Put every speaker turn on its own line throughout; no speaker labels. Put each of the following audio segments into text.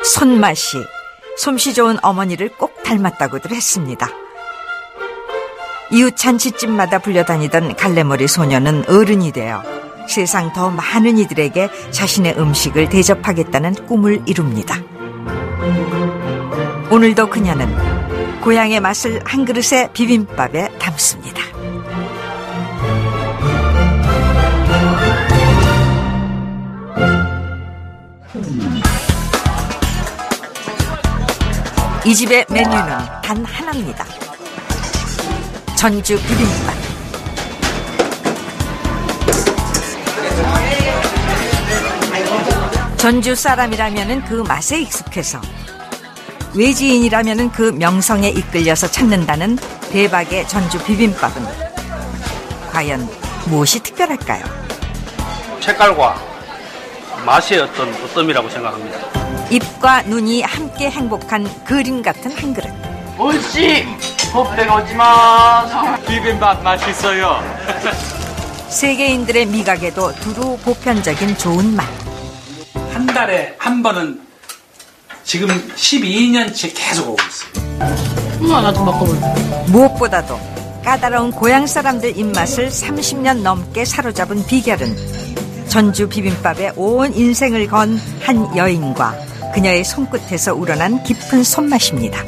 손맛이 솜씨 좋은 어머니를 꼭 닮았다고들 했습니다. 이웃 잔치집마다 불려다니던 갈래머리 소녀는 어른이 되어 세상 더 많은 이들에게 자신의 음식을 대접하겠다는 꿈을 이룹니다. 오늘도 그녀는 고향의 맛을 한 그릇의 비빔밥에 담습니다. 이 집의 메뉴는 단 하나입니다. 전주 비빔밥. 전주 사람이라면 그 맛에 익숙해서, 외지인이라면 그 명성에 이끌려서 찾는다는 대박의 전주 비빔밥은 과연 무엇이 특별할까요?
색깔과 맛의 어떤 어떤 이라고 생각합니다.
입과 눈이 함께 행복한 그림 같은 한 그릇.
옳지! 곱빼가 오지마!
비빔밥 맛있어요.
세계인들의 미각에도 두루 보편적인 좋은 맛.
한 달에 한 번은 지금 12년째 계속 오고 있어요.
나도 먹어볼래.
무엇보다도 까다로운 고향 사람들 입맛을 30년 넘게 사로잡은 비결은 전주 비빔밥에 온 인생을 건 한 여인과 그녀의 손끝에서 우러난 깊은 손맛입니다.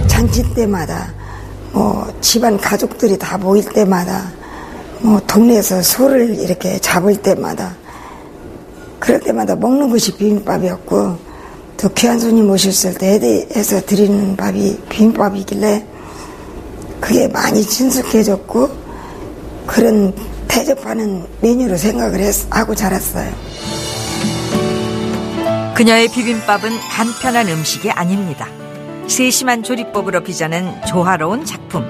잔치 때마다 집안 가족들이 다 모일 때마다 동네에서 소를 이렇게 잡을 때마다 그럴 때마다 먹는 것이 비빔밥이었고, 또 귀한 손님 오셨을 때 해서 드리는 밥이 비빔밥이길래 그게 많이 친숙해졌고 그런 대접하는 메뉴로 생각을 하고 자랐어요.
그녀의 비빔밥은 간편한 음식이 아닙니다. 세심한 조리법으로 빚어낸 조화로운 작품.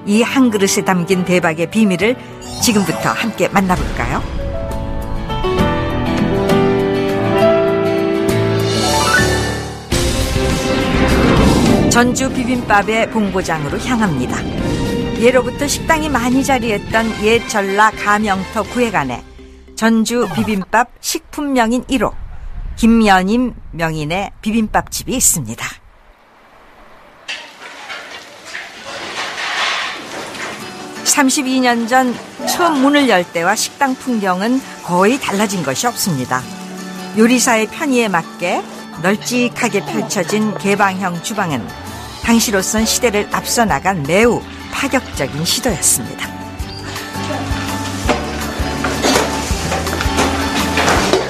이 한 그릇에 담긴 대박의 비밀을 지금부터 함께 만나볼까요? 전주 비빔밥의 본고장으로 향합니다. 예로부터 식당이 많이 자리했던 옛 전라 가명터 구회관에 전주 비빔밥 식품명인 1호 김연임 명인의 비빔밥집이 있습니다. (32년) 전 처음 문을 열 때와 식당 풍경은 거의 달라진 것이 없습니다. 요리사의 편의에 맞게 널찍하게 펼쳐진 개방형 주방은 당시로선 시대를 앞서 나간 매우 파격적인 시도였습니다.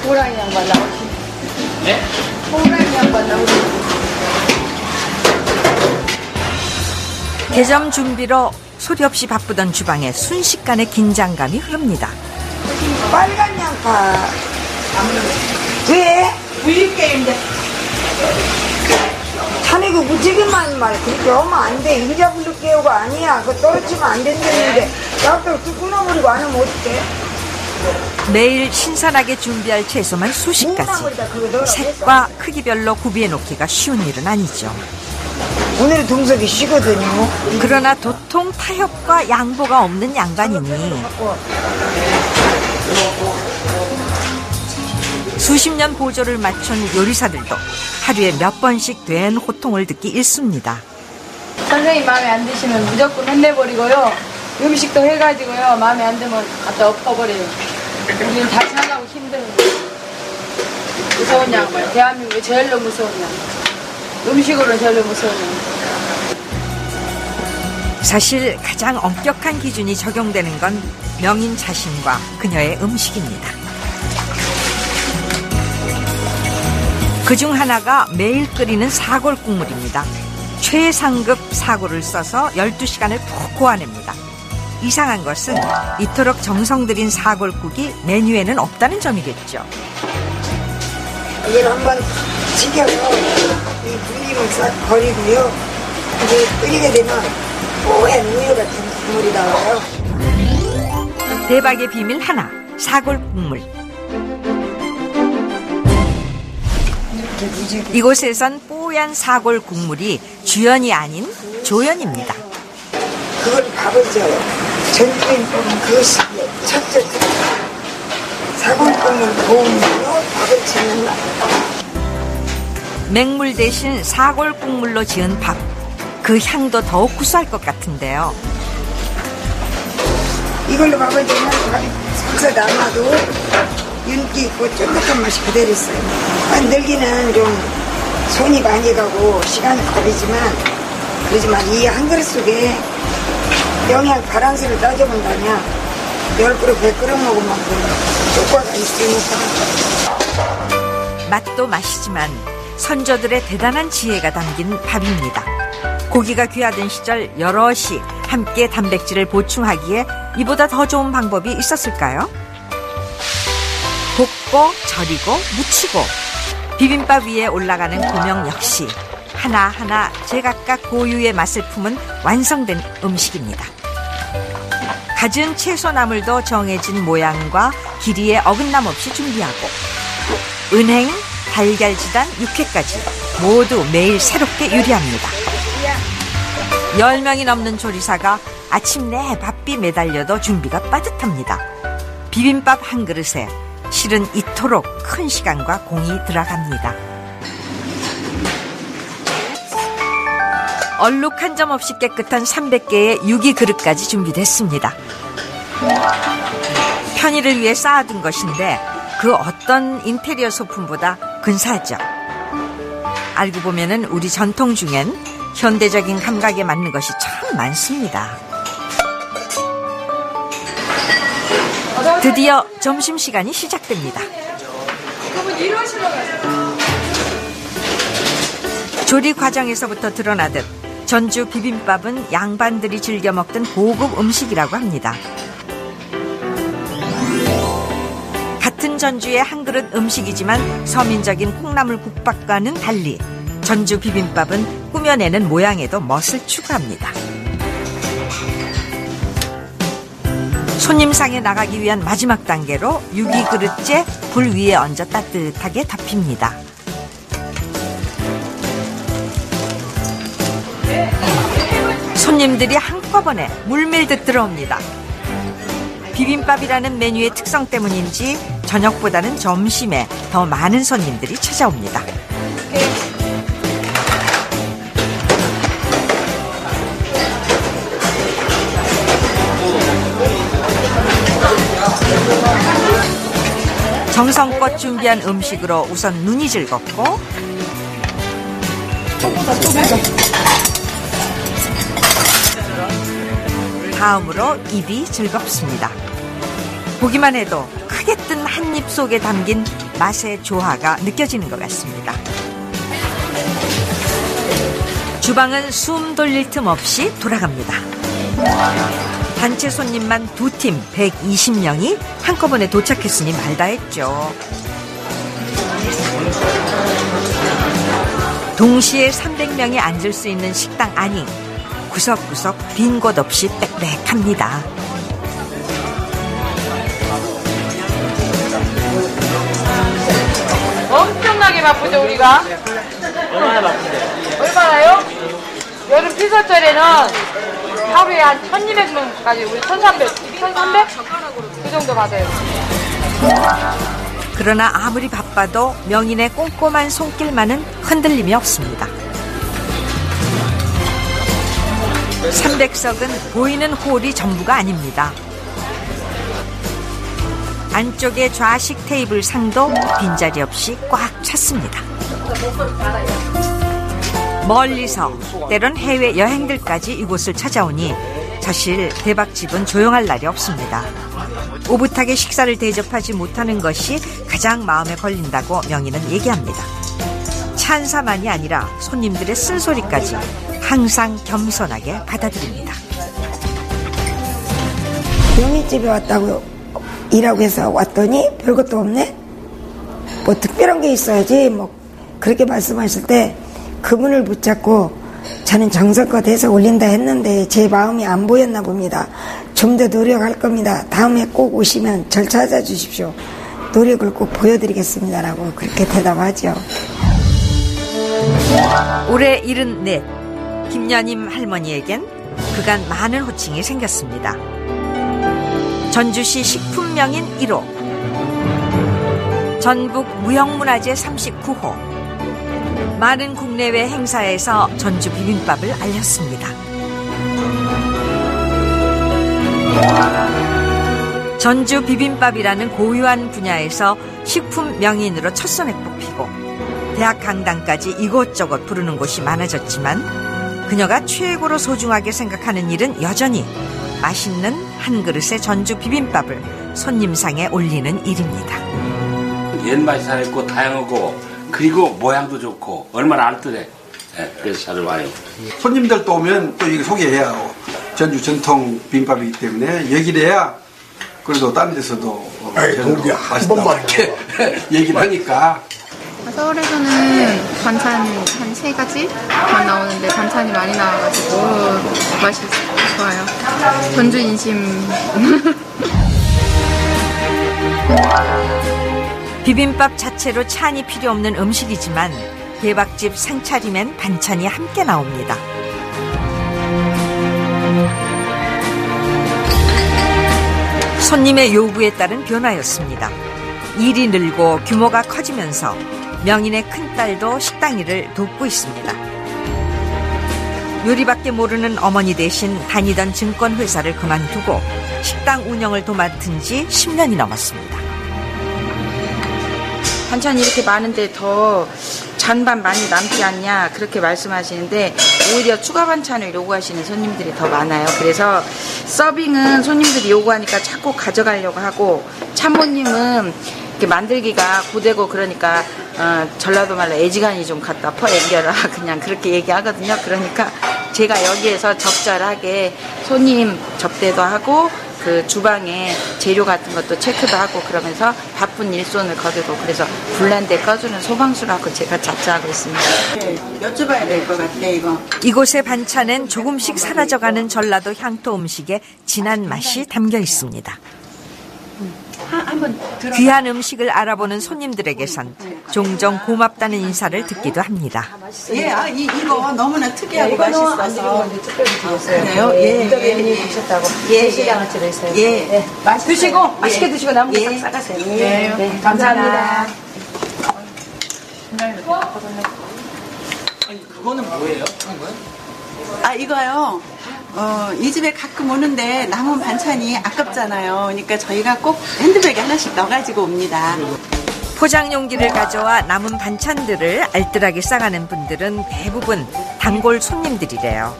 호랑이 양반 나오시.
네?
호랑이 양반 나오시.
개점 준비로 소리 없이 바쁘던 주방에 순식간에 긴장감이 흐릅니다.
빨간 양파. 왜?
부위게임인데.
자네 그 무지개만 말 그렇게 하면 안 돼. 인자 불러 깨우가 아니야. 그거 떨어지면 안 된다는데 나도 뚝 끊어버리고 안 하면 어떡해?
매일 신선하게 준비할 채소만 수십 가지. 색과 크기별로 구비해 놓기가 쉬운 일은 아니죠.
오늘은 동석이 쉬거든요.
그러나 도통 타협과 양보가 없는 양반이니 수십 년 보조를 맞춘 요리사들도 하루에 몇 번씩 된 호통을 듣기 일쑤입니다.
선생님 마음에 안 드시면 무조건 혼내버리고요. 음식도 해가지고요. 마음에 안 들면 갖다 엎어버려요. 우리는 다시 하려고 힘드는 거예요. 무서운 양반. 대한민국에 제일로 무서운 양반. 음식으로는 제일로 무서운 양반.
사실 가장 엄격한 기준이 적용되는 건 명인 자신과 그녀의 음식입니다. 그중 하나가 매일 끓이는 사골 국물입니다. 최상급 사골을 써서 12시간을 푹 고아냅니다. 이상한 것은 이토록 정성 들인 사골국이 메뉴에는 없다는 점이겠죠.
이걸 한번 튀겨서 이 물림을 싹 버리고요. 이제 끓이게 되면 뽀얀 우유 같은 국물이 나와요.
대박의 비밀 하나, 사골 국물. 이곳에선 뽀얀 사골 국물이 주연이 아닌 조연입니다.
그걸 밥을 줘요. 전주인법은 그것이 첫째 사골국물 고운 물로 밥을 짓는 거.
맹물 대신 사골 국물로 지은 밥. 그 향도 더욱 구수할 것 같은데요.
이걸로 밥을 주면 밥이 살살 남아도 윤기 있고 쫀득한 맛이 그대로 있어요. 만들기는 좀 손이 많이 가고 시간이 걸리지만 그러지만 이 한 그릇 속에 영양 바란스를 따져본다면 10그릇 100그릇 먹으면 효과가 있으니까.
맛도 맛이지만 선조들의 대단한 지혜가 담긴 밥입니다. 고기가 귀하던 시절 여럿이 함께 단백질을 보충하기에 이보다 더 좋은 방법이 있었을까요? 볶고 절이고 무치고 비빔밥 위에 올라가는 고명 역시 하나하나 제각각 고유의 맛을 품은 완성된 음식입니다. 갖은 채소 나물도 정해진 모양과 길이에 어긋남 없이 준비하고 은행, 달걀지단, 육회까지 모두 매일 새롭게 요리합니다. 10명이 넘는 조리사가 아침 내 바삐 매달려도 준비가 빠듯합니다. 비빔밥 한 그릇에 실은 이토록 큰 시간과 공이 들어갑니다. 얼룩 한 점 없이 깨끗한 300개의 유기 그릇까지 준비됐습니다. 편의를 위해 쌓아둔 것인데 그 어떤 인테리어 소품보다 근사하죠. 알고 보면은 우리 전통 중엔 현대적인 감각에 맞는 것이 참 많습니다. 드디어 점심시간이 시작됩니다. 조리 과정에서부터 드러나듯 전주 비빔밥은 양반들이 즐겨 먹던 고급 음식이라고 합니다. 같은 전주의 한 그릇 음식이지만 서민적인 콩나물 국밥과는 달리 전주 비빔밥은 꾸며내는 모양에도 멋을 추구합니다. 손님상에 나가기 위한 마지막 단계로 유기 그릇째 불 위에 얹어 따뜻하게 덮입니다. 손님들이 한꺼번에 물밀듯 들어옵니다. 비빔밥이라는 메뉴의 특성 때문인지 저녁보다는 점심에 더 많은 손님들이 찾아옵니다. 정성껏 준비한 음식으로 우선 눈이 즐겁고 다음으로 입이 즐겁습니다. 보기만 해도 크게 뜬 한 입 속에 담긴 맛의 조화가 느껴지는 것 같습니다. 주방은 숨 돌릴 틈 없이 돌아갑니다. 단체 손님만 2팀 120명이 한꺼번에 도착했으니 말다했죠. 동시에 300명이 앉을 수 있는 식당 안이 구석구석 빈 곳 없이 빽빽합니다.
엄청나게 바쁘죠 우리가?
얼마나 바쁜데?
얼마나요? 여름 피서철에는 하루에 한 1200명까지 우리 1300? 그 정도 받아요.
그러나 아무리 바빠도 명인의 꼼꼼한 손길만은 흔들림이 없습니다. 300석은 보이는 홀이 전부가 아닙니다. 안쪽에 좌식 테이블 상도 빈자리 없이 꽉 찼습니다. 멀리서 때론 해외 여행들까지 이곳을 찾아오니 사실 대박집은 조용할 날이 없습니다. 오붓하게 식사를 대접하지 못하는 것이 가장 마음에 걸린다고 명인은 얘기합니다. 찬사만이 아니라 손님들의 쓴소리까지 항상 겸손하게 받아들입니다.
명인집에 왔다고 일하고 해서 왔더니 별것도 없네? 뭐 특별한 게 있어야지 뭐 그렇게 말씀하실 때 그분을 붙잡고 저는 정성껏 해서 올린다 했는데 제 마음이 안 보였나 봅니다. 좀 더 노력할 겁니다. 다음에 꼭 오시면 절 찾아주십시오. 노력을 꼭 보여드리겠습니다라고 그렇게 대답하죠.
올해 74 김여님 할머니에겐 그간 많은 호칭이 생겼습니다. 전주시 식품명인 1호, 전북 무형문화재 39호, 많은 국내외 행사에서 전주 비빔밥을 알렸습니다. 전주 비빔밥이라는 고유한 분야에서 식품 명인으로 첫선에 뽑히고 대학 강당까지 이곳저곳 부르는 곳이 많아졌지만 그녀가 최고로 소중하게 생각하는 일은 여전히 맛있는 한 그릇의 전주 비빔밥을 손님상에 올리는 일입니다.
옛맛이 살아있고 다양하고 그리고 모양도 좋고 얼마나 알뜰해. 네, 그래서 잘 와요.
손님들 또 오면 또 이거 소개해야 하고 전주 전통 비빔밥이기 때문에 얘기를 해야 그래도 다른 데서도
동기 한 번만 이렇게
얘기를 하니까.
서울에서는 반찬 한 3가지만 나오는데 반찬이 많이 나와가지고 맛이 좋아요. 전주 인심.
비빔밥 자체로 찬이 필요 없는 음식이지만 대박집 상차림엔 반찬이 함께 나옵니다. 손님의 요구에 따른 변화였습니다. 일이 늘고 규모가 커지면서 명인의 큰딸도 식당 일을 돕고 있습니다. 요리밖에 모르는 어머니 대신 다니던 증권회사를 그만두고 식당 운영을 도맡은 지 10년이 넘었습니다.
반찬이 이렇게 많은데 더 잔반 많이 남지 않냐 그렇게 말씀하시는데 오히려 추가 반찬을 요구하시는 손님들이 더 많아요. 그래서 서빙은 손님들이 요구하니까 자꾸 가져가려고 하고 참모님은 이렇게 만들기가 고되고 그러니까 전라도 말로 애지간히 좀 갖다 퍼앵겨라 그냥 그렇게 얘기하거든요. 그러니까 제가 여기에서 적절하게 손님 접대도 하고 그 주방에 재료 같은 것도 체크도 하고 그러면서 바쁜 일손을 거두고 그래서 불난데 꺼주는 소방수라고 제가 자처하고 있습니다.
여쭤봐야 될 것 같아 이거.
이곳의 반찬엔 조금씩 사라져가는 전라도 향토 음식의 진한 맛이 담겨 있습니다. 귀한 음식을 알아보는 손님들에게선 종종 고맙다는 인사를 듣기도 합니다.
예, 이거 너무나 특이하고 맛있어서.
그래요? 예. 드셨다고. 예, 시간을 들어있어요. 예. 드시고 맛있게 드시고 남은 거 싹 싸가세요. 네, 감사합니다.
그거는 뭐예요?
이거요. 이 집에 가끔 오는데 남은 반찬이 아깝잖아요. 그러니까 저희가 꼭 핸드백에 하나씩 넣어가지고 옵니다.
포장 용기를 가져와 남은 반찬들을 알뜰하게 싸가는 분들은 대부분 단골 손님들이래요.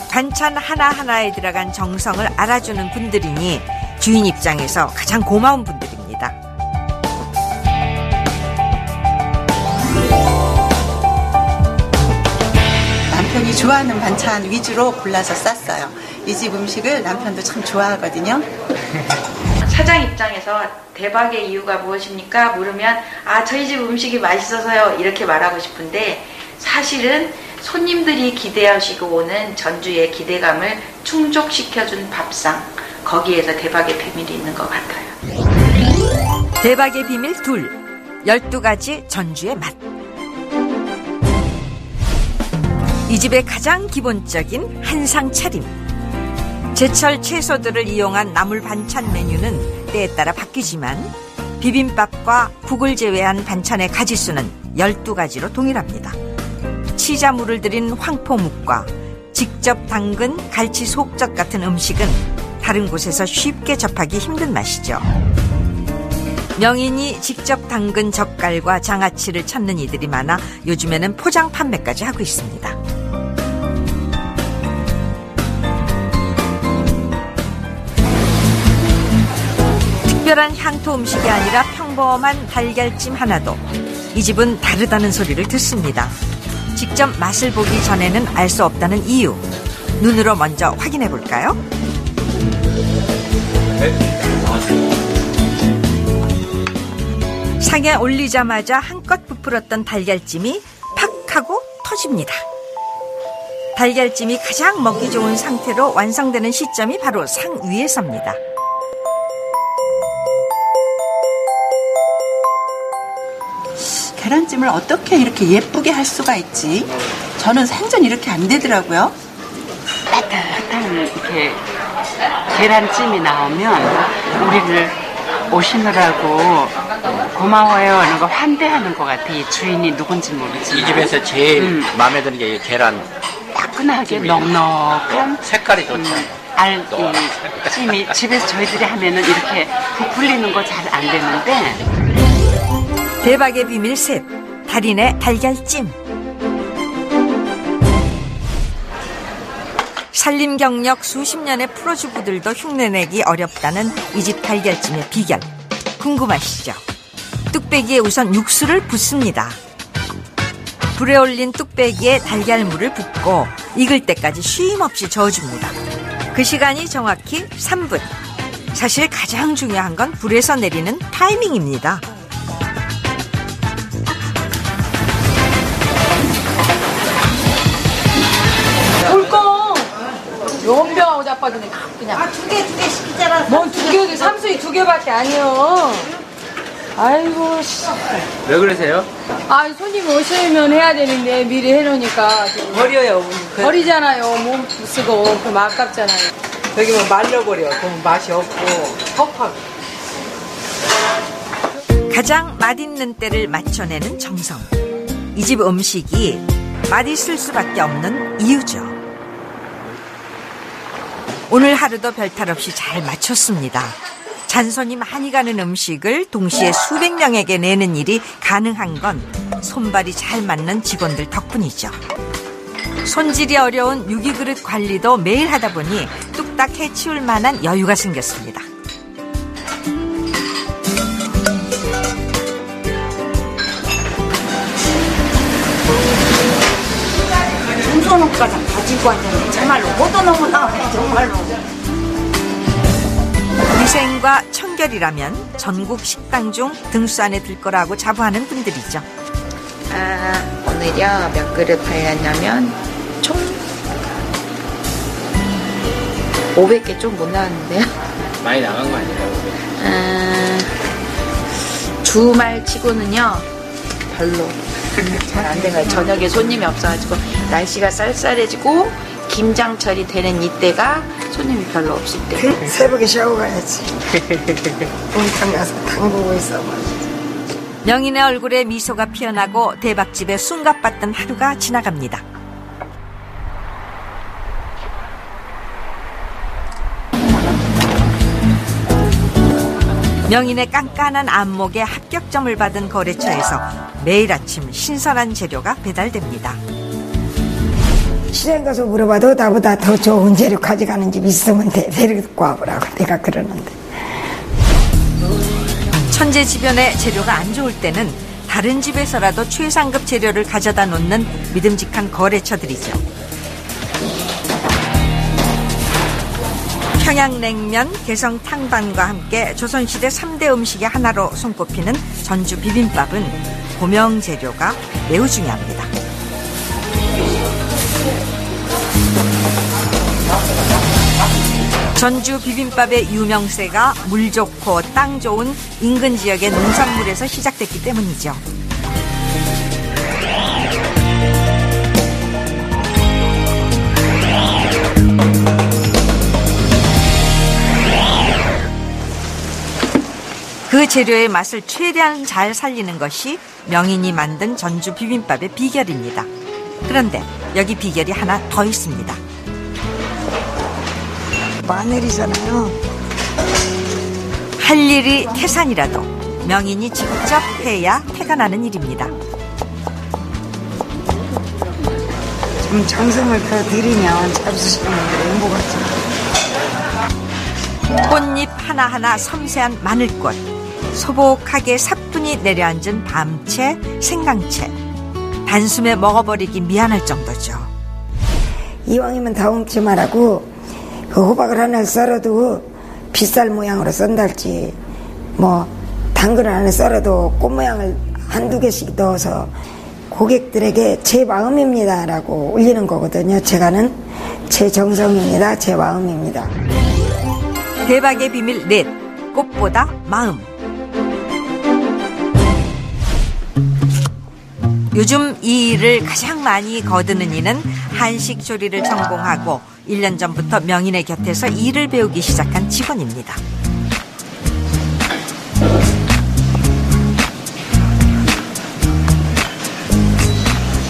반찬 하나하나에 들어간 정성을 알아주는 분들이니 주인 입장에서 가장 고마운 분들입니다.
남편이 좋아하는 반찬 위주로 골라서 쌌어요. 이 집 음식을 남편도 참 좋아하거든요.
사장 입장에서 대박의 이유가 무엇입니까? 물으면 저희 집 음식이 맛있어서요 이렇게 말하고 싶은데 사실은 손님들이 기대하시고 오는 전주의 기대감을 충족시켜준 밥상 거기에서 대박의 비밀이 있는 것 같아요.
대박의 비밀 12가지 전주의 맛. 이 집의 가장 기본적인 한상 차림. 제철 채소들을 이용한 나물 반찬 메뉴는 때에 따라 바뀌지만 비빔밥과 국을 제외한 반찬의 가지수는 12가지로 동일합니다. 치자물을 들인 황포묵과 직접 담근 갈치 속젓 같은 음식은 다른 곳에서 쉽게 접하기 힘든 맛이죠. 명인이 직접 담근 젓갈과 장아찌를 찾는 이들이 많아 요즘에는 포장 판매까지 하고 있습니다. 특별한 향토 음식이 아니라 평범한 달걀찜 하나도 이 집은 다르다는 소리를 듣습니다. 직접 맛을 보기 전에는 알 수 없다는 이유. 눈으로 먼저 확인해 볼까요? 상에 올리자마자 한껏 부풀었던 달걀찜이 팍 하고 터집니다. 달걀찜이 가장 먹기 좋은 상태로 완성되는 시점이 바로 상 위에서입니다.
계란찜을 어떻게 이렇게 예쁘게 할 수가 있지? 저는 생전 이렇게 안 되더라고요.
따뜻한 이렇게 계란찜이 나오면 우리를 오시느라고 고마워요 이런 거 환대하는 것 같아. 이 주인이 누군지 모르지만
이 집에서 제일 마음에 드는 게 계란.
따끈하게 넉넉한
색깔이 좋죠.
찜이 집에서 저희들이 하면은 이렇게 부풀리는 거 잘 안 되는데.
대박의 비밀 셋, 달인의 달걀찜. 살림 경력 수십 년의 프로주부들도 흉내내기 어렵다는 이 집 달걀찜의 비결. 궁금하시죠? 뚝배기에 우선 육수를 붓습니다. 불에 올린 뚝배기에 달걀물을 붓고 익을 때까지 쉼 없이 저어줍니다. 그 시간이 정확히 3분. 사실 가장 중요한 건 불에서 내리는 타이밍입니다.
불꺼! 연병하고 자빠지네, 그냥.
두 개 시키잖아.
뭔 두 개도 삼수이 두 개밖에 아니요. 아이고, 씨.
왜 그러세요?
아, 손님이 오시면 해야 되는데 미리 해놓으니까.
버려요.
버리잖아요. 몸 쓰고. 그럼 아깝잖아요.
여기 뭐 말려버려. 그럼 맛이 없고 퍽퍽.
가장 맛있는 때를 맞춰내는 정성. 이 집 음식이 맛있을 수밖에 없는 이유죠. 오늘 하루도 별탈 없이 잘 마쳤습니다. 잔손이 많이 가는 음식을 동시에 수백 명에게 내는 일이 가능한 건 손발이 잘 맞는 직원들 덕분이죠. 손질이 어려운 유기그릇 관리도 매일 하다 보니 뚝딱 해치울 만한 여유가 생겼습니다.
중소농가장 가지고 왔는데 정말로 못 얻어놓고 나오네 정말로.
위생과 청결이라면 전국 식당 중 등수 안에 들 거라고 자부하는 분들이죠.
오늘요 몇 그릇 팔렸냐면 총 500개 좀 못 나왔는데요.
많이 나간 거 아니에요?
주말 치고는요 별로 잘 안 된 거예요. 저녁에 손님이 없어가지고 날씨가 쌀쌀해지고 김장철이 되는 이때가 손님이 별로 없을 때.
새벽에 샤워 가야지. 온탕 가서 담그고 있어.
명인의 얼굴에 미소가 피어나고 대박집에 숨가빴던 하루가 지나갑니다. 명인의 깐깐한 안목에 합격점을 받은 거래처에서 매일 아침 신선한 재료가 배달됩니다.
시장 가서 물어봐도 나보다 더 좋은 재료 가져가는 집 있으면 데리고 와보라고 내가 그러는데.
천재지변의 재료가 안 좋을 때는 다른 집에서라도 최상급 재료를 가져다 놓는 믿음직한 거래처들이죠. 평양냉면, 개성탕반과 함께 조선시대 3대 음식의 하나로 손꼽히는 전주 비빔밥은 고명 재료가 매우 중요합니다. 전주 비빔밥의 유명세가 물 좋고 땅 좋은 인근 지역의 농산물에서 시작됐기 때문이죠. 그 재료의 맛을 최대한 잘 살리는 것이 명인이 만든 전주 비빔밥의 비결입니다. 그런데 여기 비결이 하나 더 있습니다.
마늘이잖아요.
할 일이 태산이라도 명인이 직접 해야 태가 나는 일입니다.
좀 정성을 더 들이면 잡수시는 게 행복하죠.
꽃잎 하나하나 섬세한 마늘꽃, 소복하게 사뿐히 내려앉은 밤채, 생강채. 단숨에 먹어버리기 미안할 정도죠.
이왕이면 다홍치 말하고 그 호박을 하나 썰어도 빗살 모양으로 썬달지, 뭐 당근을 하나 썰어도 꽃 모양을 한두 개씩 넣어서 고객들에게 제 마음입니다 라고 올리는 거거든요. 제가는 제 정성입니다. 제 마음입니다.
대박의 비밀 넷, 꽃보다 마음. 요즘 이 일을 가장 많이 거두는 이는 한식 조리를 전공하고 1년 전부터 명인의 곁에서 일을 배우기 시작한 직원입니다.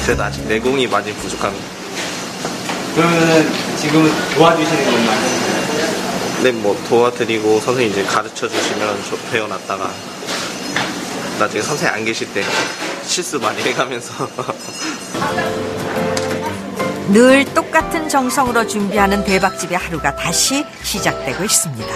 그래도 아직 내공이 많이 부족합니다.
그러면은 지금은 도와주시는 건가요?
네, 뭐 도와드리고 선생님 이제 가르쳐 주시면 저 배워놨다가 나중에 선생님 안 계실 때 실수 많이 해가면서
늘 똑같은 정성으로 준비하는 대박집의 하루가 다시 시작되고 있습니다.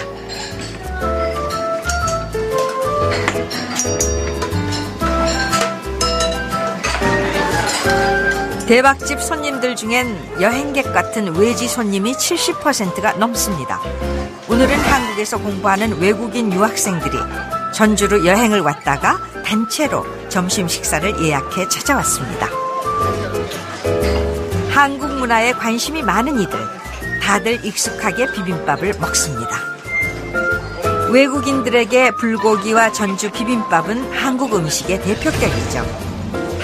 대박집 손님들 중엔 여행객 같은 외지 손님이 70%가 넘습니다. 오늘은 한국에서 공부하는 외국인 유학생들이 전주로 여행을 왔다가 단체로 점심 식사를 예약해 찾아왔습니다. 한국 문화에 관심이 많은 이들, 다들 익숙하게 비빔밥을 먹습니다. 외국인들에게 불고기와 전주 비빔밥은 한국 음식의 대표격이죠.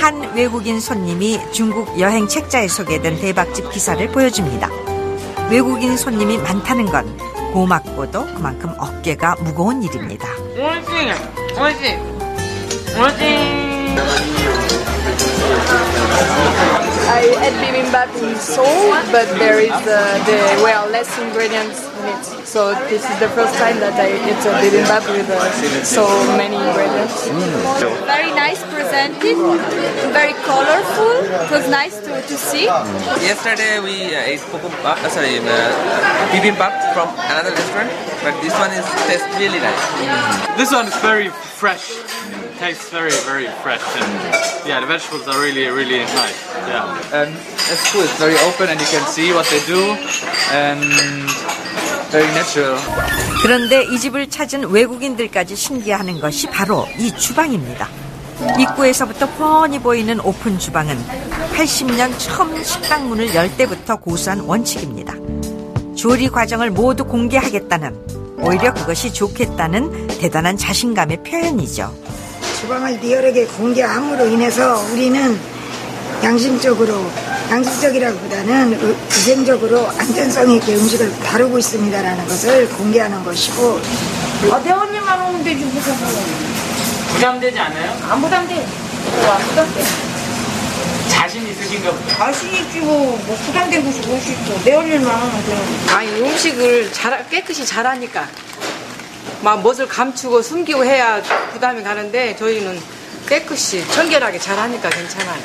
한 외국인 손님이 중국 여행 책자에 소개된 대박집 기사를 보여줍니다. 외국인 손님이 많다는 건 고맙고도 그만큼 어깨가 무거운 일입니다.
I ate bibimbap in Seoul, but there is less ingredients in it. So this is the first time that I ate a bibimbap with so many ingredients.
Very nice presented, very colorful. It was nice to see.
Yesterday we ate bibimbap from another restaurant, but this one tastes really nice.
This one is very fresh. Tastes very, very fresh, and yeah, the vegetables are really, really nice. Yeah, and it's cool. It's very open, and you can see what they do, and very natural.
그런데 이 집을 찾은 외국인들까지 신기해하는 것이 바로 이 주방입니다. 입구에서부터 훤히 보이는 오픈 주방은 80년 처음 식당 문을 열 때부터 고수한 원칙입니다. 조리 과정을 모두 공개하겠다는, 오히려 그것이 좋겠다는 대단한 자신감의 표현이죠.
주방을 리얼하게 공개함으로 인해서 우리는 양심적이라기보다는 위생적으로 안전성 있게 음식을 다루고 있습니다라는 것을 공개하는 것이고.
대원님만 오면 되지 무슨
부담되지 않아요?
안 부담돼. 안 부담돼.
자신 있으신가 보다.
자신 있지 뭐 부담된 것이 무엇이 있어. 대원님만 오면 돼.
아니 음식을 깨끗이 잘하니까. 막 멋을 감추고 숨기고 해야 부담이 가는데 저희는 깨끗이 청결하게 잘하니까 괜찮아요.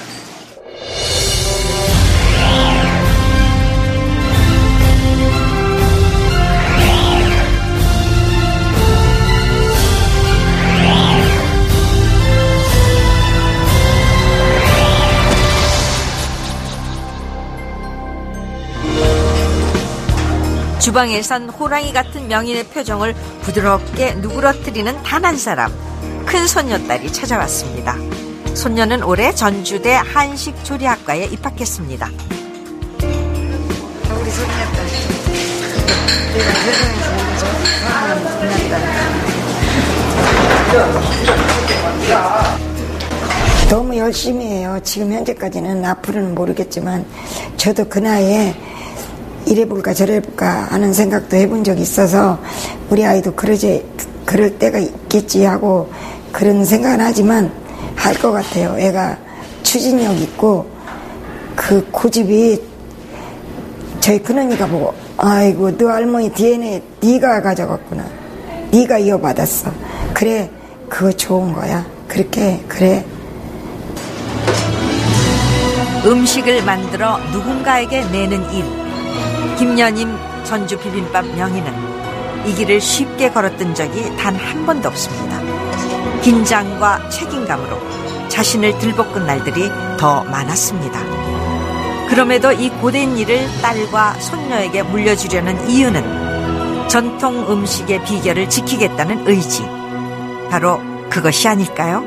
주방에선 호랑이 같은 명인의 표정을 부드럽게 누그러뜨리는 단 한 사람, 큰 손녀딸이 찾아왔습니다. 손녀는 올해 전주대 한식조리학과에 입학했습니다.
우리 손녀딸. 내가 세상에서 손녀딸. 너무 열심히 해요. 지금 현재까지는, 앞으로는 모르겠지만 저도 그 나이에 이래볼까 저래볼까 하는 생각도 해본 적이 있어서 우리 아이도 그럴 때가 있겠지 하고 그런 생각은 하지만 할 것 같아요. 애가 추진력 있고 그 고집이, 저희 큰언니가 보고 아이고 너 할머니 DNA 네가 가져갔구나, 네가 이어받았어, 그래 그거 좋은 거야, 그렇게 그래.
음식을 만들어 누군가에게 내는 일. 김여님 전주 비빔밥 명인은 이 길을 쉽게 걸었던 적이 단 한 번도 없습니다. 긴장과 책임감으로 자신을 들볶은 날들이 더 많았습니다. 그럼에도 이 고된 일을 딸과 손녀에게 물려주려는 이유는 전통 음식의 비결을 지키겠다는 의지. 바로 그것이 아닐까요?